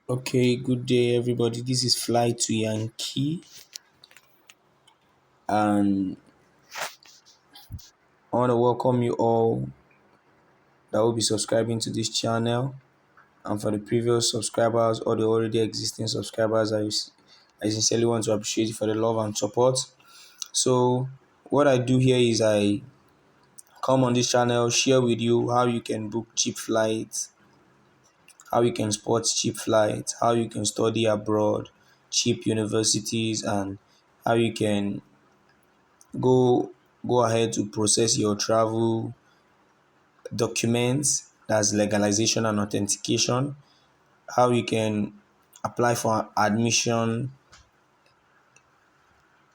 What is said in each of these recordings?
Okay, good day, everybody. This is Fly-To-Yankee, and I want to welcome you all that will be subscribing to this channel. And for the previous subscribers or the already existing subscribers, I sincerely want to appreciate you for the love and support. So, what I do here is I come on this channel, share with you how you can book cheap flights, how you can spot cheap flights, how you can study abroad, cheap universities, and how you can go go ahead to process your travel documents, that's legalization and authentication, how you can apply for admission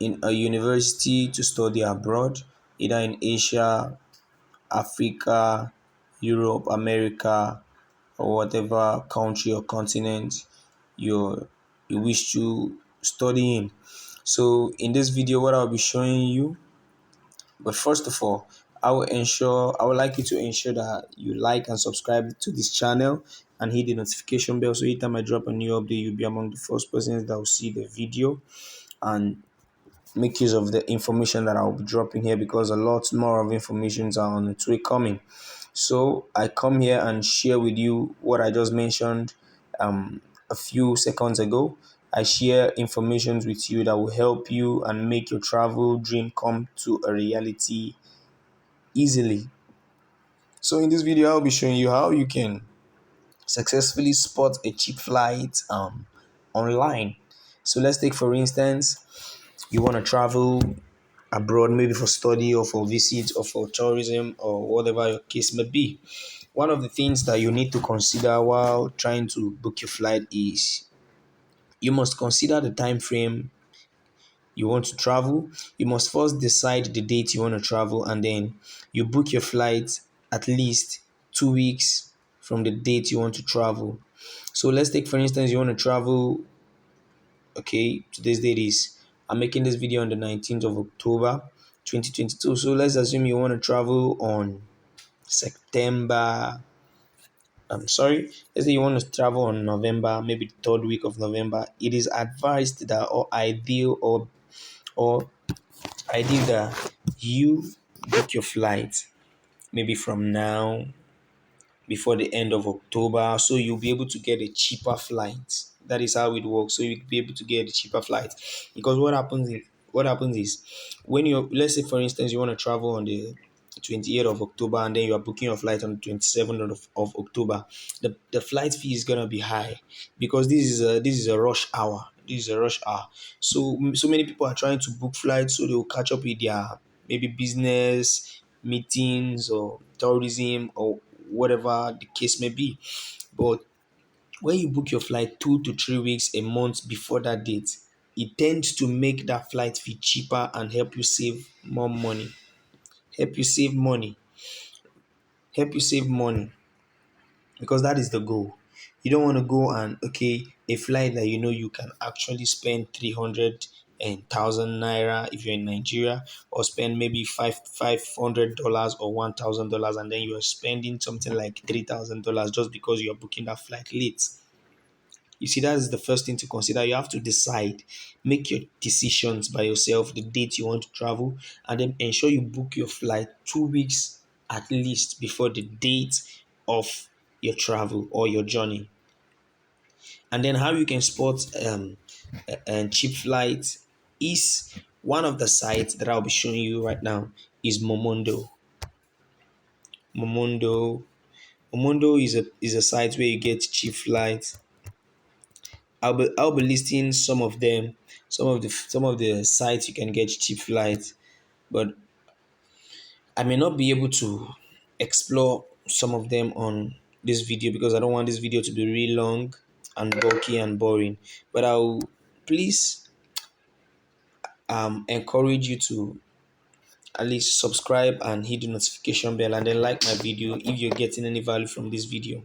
in a university to study abroad, either in Asia, Africa, Europe, America, or whatever country or continent you you wish to study in. So in this video, what I'll be showing you. But first of all, I would like you to ensure that you like and subscribe to this channel and hit the notification bell so anytime I drop a new update, you'll be among the first persons that will see the video and make use of the information that I'll be dropping here, because a lot more of informations are on its way coming. So I come here and share with you what I just mentioned a few seconds ago. I share information with you that will help you and make your travel dream come to a reality easily. So in this video, I'll be showing you how you can successfully spot a cheap flight online. So let's take, for instance, you want to travel abroad, maybe for study or for visit or for tourism or whatever your case may be. One of the things that you need to consider while trying to book your flight is you must consider the time frame you want to travel. You must first decide the date you want to travel, and then you book your flight at least 2 weeks from the date you want to travel. So let's take, for instance, you want to travel. Okay, today's date is, I'm making this video on the 19th of October 2022. So let's assume you want to travel on September. I'm sorry, let's say you want to travel on November, maybe the third week of November. It is advised that, or ideal that you book your flight maybe from now before the end of October, so you'll be able to get a cheaper flight. That is how it works. So you'll be able to get a cheaper flight, because what happens is when you, let's say for instance you want to travel on the 28th of October and then you are booking your flight on the 27th of October, the flight fee is gonna be high, because this is a rush hour. This is a rush hour. So many people are trying to book flights so they will catch up with their maybe business meetings or tourism or whatever the case may be. But when you book your flight 2 to 3 weeks, a month before that date, it tends to make that flight fee cheaper and help you save more money. Help you save money. Help you save money, because that is the goal. You don't want to go and, okay, a flight that you know you can actually spend 300,000 naira if you're in Nigeria, or spend maybe $500 or $1,000, and then you are spending something like $3,000 just because you are booking that flight late. You see, that is the first thing to consider. You have to decide, make your decisions by yourself, the date you want to travel, and then ensure you book your flight 2 weeks at least before the date of your travel or your journey. And then how you can spot cheap flights is one of the sites that I'll be showing you right now is Momondo. Momondo. Momondo is a site where you get cheap flights. I'll be listing some of them, some of the sites you can get cheap flights, but I may not be able to explore some of them on this video because I don't want this video to be really long and bulky and boring. But I'll please encourage you to at least subscribe and hit the notification bell, and then like my video if you're getting any value from this video.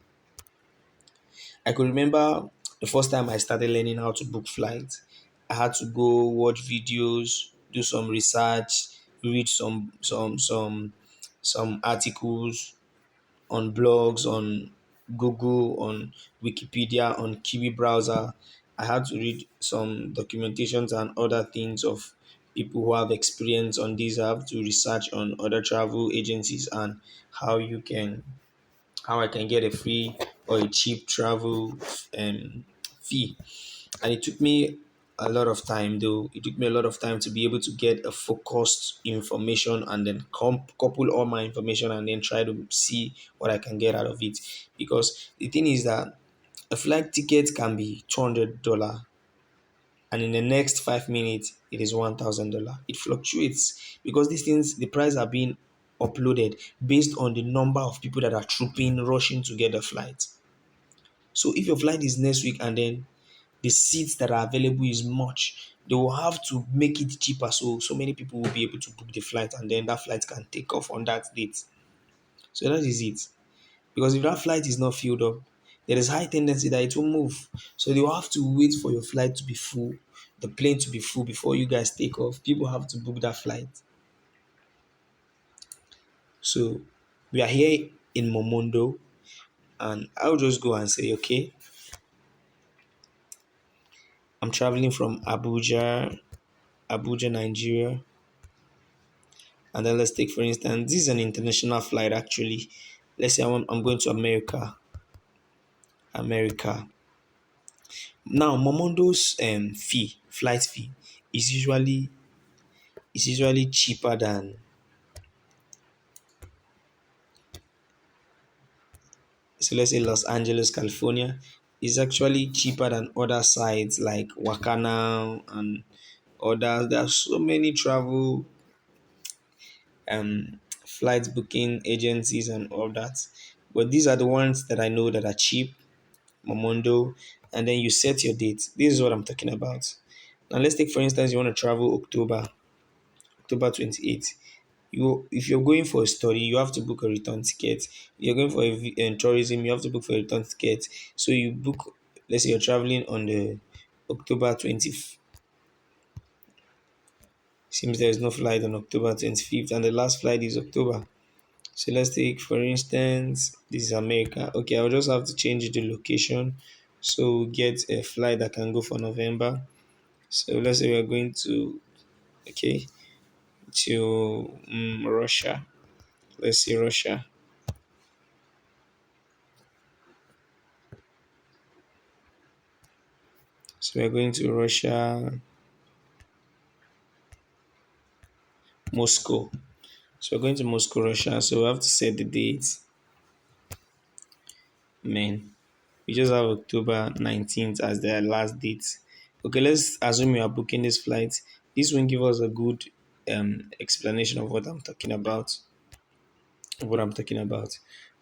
I could remember the first time I started learning how to book flights. I had to go watch videos, do some research, read some articles on blogs, on Google, on Wikipedia, on Kiwi browser. I had to read some documentations and other things of people who have experience on this. I have to research on other travel agencies and how you can how I can get a free or a cheap travel fee. And it took me a lot of time, though. It took me a lot of time to be able to get a focused information and then couple all my information and then try to see what I can get out of it. Because the thing is that a flight ticket can be $200, and in the next 5 minutes it is $1,000. It fluctuates because these things, the price are being uploaded based on the number of people that are trooping, rushing to get the flight. So if your flight is next week and then the seats that are available is much, they will have to make it cheaper, so many people will be able to book the flight, and then that flight can take off on that date. So that is it. Because if that flight is not filled up, there is high tendency that it will move. So they will have to wait for your flight to be full, the plane to be full before you guys take off. People have to book that flight. So we are here in Momondo, and I'll just go and say, okay, I'm traveling from Abuja, Nigeria. And then let's take, for instance, this is an international flight actually. Let's say I'm going to America. America. Now, Momondo's flight fee, is usually cheaper than, so let's say Los Angeles, California, is actually cheaper than other sites like Wakana and others. There are so many travel flight booking agencies and all that. But these are the ones that I know that are cheap, Momondo, and then you set your date. This is what I'm talking about. Now let's take, for instance, you want to travel October 28th. If you're going for a study, you have to book a return ticket. If you're going for tourism, you have to book for a return ticket. So you book, let's say you're traveling on the October 20th. Seems there is no flight on October 25th, and the last flight is October. So let's take, for instance, this is America. Okay, I'll just have to change the location. So get a flight that can go for November. So let's say we're going to, okay, to Russia. Let's see Russia. So we're going to Russia, Moscow. So we're going to Moscow, Russia. So we have to set the date. Man, we just have October 19th as the last date. Okay, let's assume you are booking this flight. This will give us a good explanation of what I'm talking about.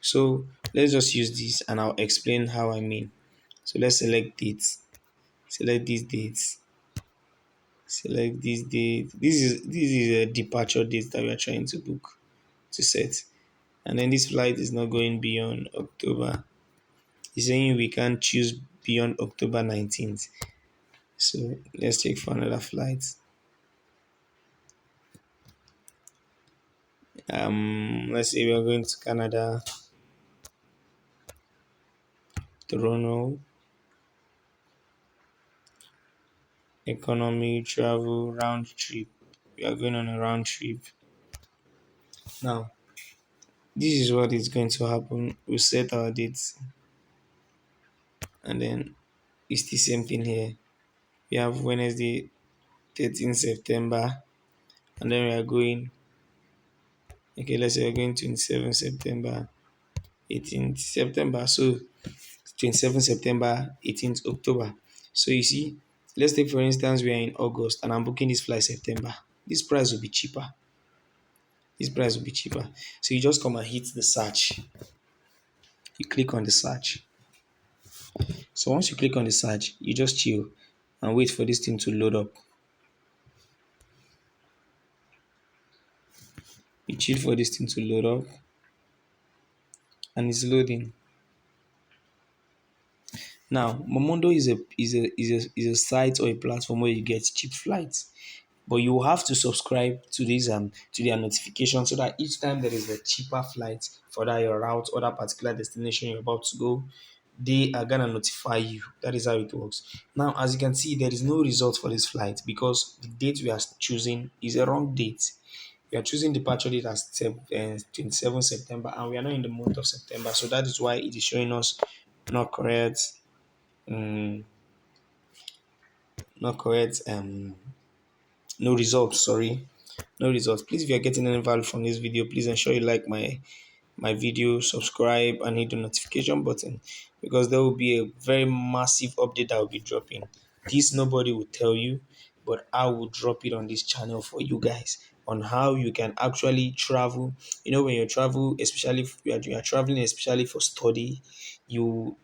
So let's just use this and I'll explain how I mean. So let's select dates. Select these dates. Select this date. This is a departure date that we are trying to book to set. And then this flight is not going beyond October. It's saying we can't choose beyond October 19th. So let's check for another flight. Let's say we are going to Canada, Toronto, economy, travel, round trip. We are going on a round trip. Now, this is what is going to happen. We set our dates, and then it's the same thing here. We have Wednesday, 13th September, and then we are going, okay, let's say we're going 27th September, 18th September. So 27th September, 18th October. So you see, let's take for instance we are in August and I'm booking this flight September. This price will be cheaper. This price will be cheaper. So you just come and hit the search. You click on the search. So once you click on the search, you just chill and wait for this thing to load up. You chill for this thing to load up and it's loading. Now, Momondo is a site or a platform where you get cheap flights. But you have to subscribe to these to their notification so that each time there is a cheaper flight for that your route or that particular destination you're about to go, they are gonna notify you. That is how it works. Now, as you can see, there is no result for this flight because the date we are choosing is a wrong date. We are choosing departure date as 27 September, and we are not in the month of September, so that is why it is showing us not correct, um, not correct, no results. Sorry, no results. Please, if you are getting any value from this video, please ensure you like my video, subscribe, and hit the notification button because there will be a very massive update that will be dropping. This nobody will tell you, but I will drop it on this channel for you guys on how you can actually travel. You know, when you travel, especially if you are traveling, especially for study, you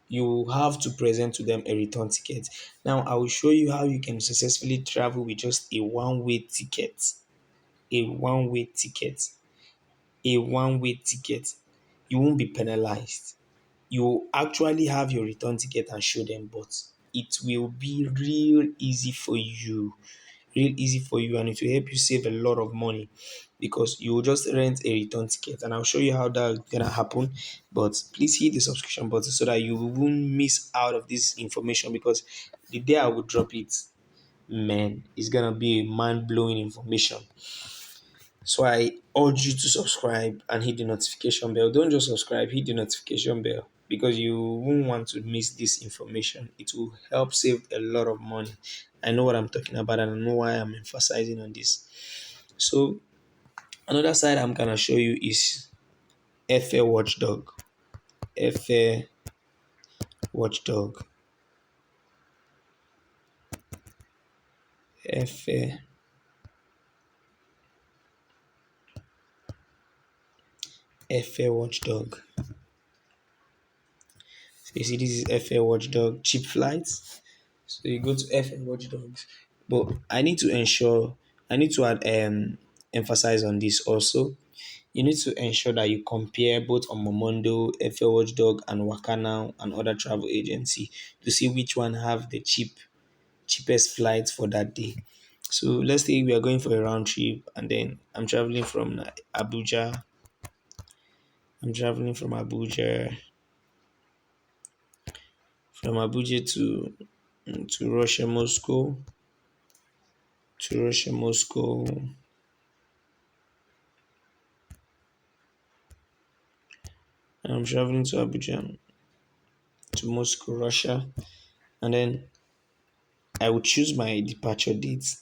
you have to present to them a return ticket. Now, I will show you how you can successfully travel with just a one-way ticket. A one-way ticket a one-way ticket. You won't be penalized. You actually have your return ticket and show them, but it will be real easy for you. Real easy for you, and it will help you save a lot of money because you will just rent a return ticket. And I'll show you how that's gonna happen. But please hit the subscription button so that you won't miss out of this information because the day I will drop it, man, it's gonna be a mind-blowing information. So I urge you to subscribe and hit the notification bell. Don't just subscribe, hit the notification bell because you won't want to miss this information. It will help save a lot of money. I know what I'm talking about and I know why I'm emphasizing on this. So another side I'm gonna show you is airfare watchdog. Airfare watchdog. Airfare airfare watchdog. So you see this is airfare watchdog cheap flights. So you go to F and watch dogs. But I need to add emphasize on this also. You need to ensure that you compare both on Momondo, FL Watchdog, and Wakana and other travel agency to see which one have the cheapest flights for that day. So let's say we are going for a round trip and then I'm traveling from Abuja. I'm traveling from Abuja to Russia, Moscow, to Russia, Moscow, and I'm traveling to Abuja to Moscow, Russia, and then I would choose my departure date.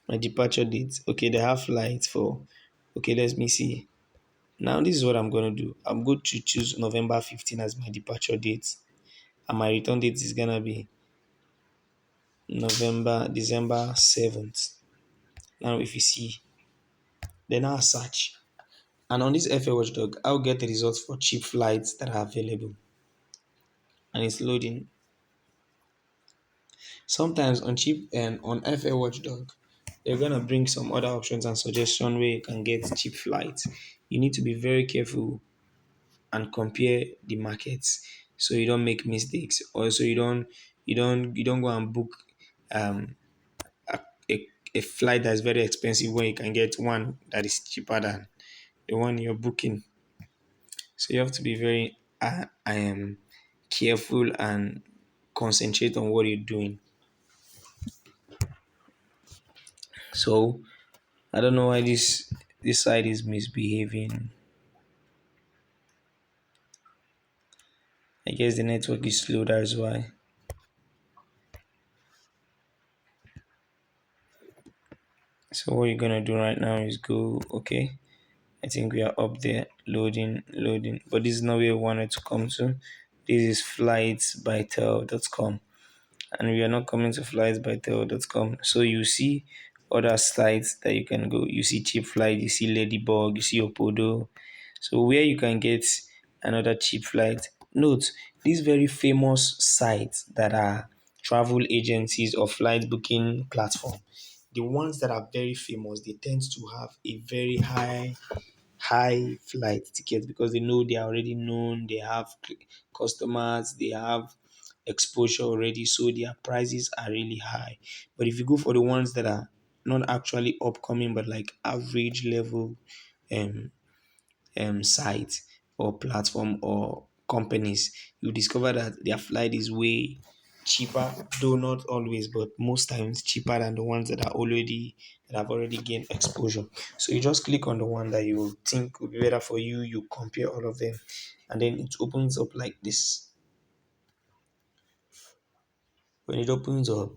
My departure date. Okay, they have flights for. Okay, let me see. Now this is what I'm gonna do. I'm going to choose November 15 as my departure date, and my return date is gonna be December 7th. Now, if you see, then I'll search, and on this FA Watchdog, I'll get the results for cheap flights that are available, and it's loading. Sometimes on cheap and on FA Watchdog, they're gonna bring some other options and suggestion where you can get cheap flights. You need to be very careful and compare the markets so you don't make mistakes. Also, you don't go and book um a, a flight that's very expensive when you can get one that is cheaper than the one you're booking. So you have to be very careful and concentrate on what you're doing. So I don't know why this side is misbehaving. I guess the network is slow, that's why. So what you're gonna do right now is go, okay. I think we are up there, loading. But this is not where we wanted to come to. This is flightsbytel.com. And we are not coming to flightsbytel.com. So you see other sites that you can go. You see cheap flight, you see Ladybug, you see Opodo. So where you can get another cheap flight. Note these very famous sites that are travel agencies or flight booking platform. The ones that are very famous, they tend to have a very high flight ticket because they know they are already known, they have customers, they have exposure already, so their prices are really high. But if you go for the ones that are not actually upcoming but like average level um site or platform or companies, you discover that their flight is way cheaper, though not always, but most times cheaper than the ones that have already gained exposure. So you just click on the one that you think would be better for you, you compare all of them, and then it opens up like this. When it opens up,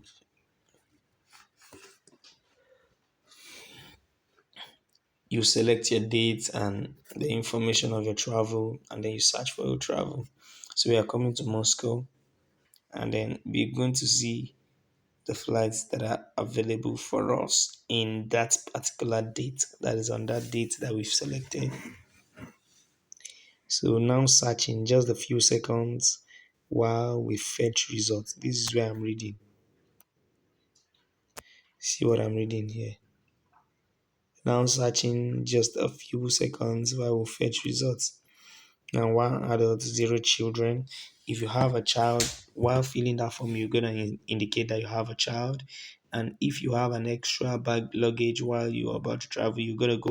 you select your date and the information of your travel, and then you search for your travel. So we are coming to Moscow, and then we're going to see the flights that are available for us in that particular date, that is on that date that we've selected. So now searching just a few seconds while we fetch results. This is where I'm reading. See what I'm reading here. Now searching just a few seconds while we fetch results. Now, one adult, zero children. If you have a child, while filling that form, you're gonna indicate that you have a child. And if you have an extra bag luggage while you're about to travel, you're gonna go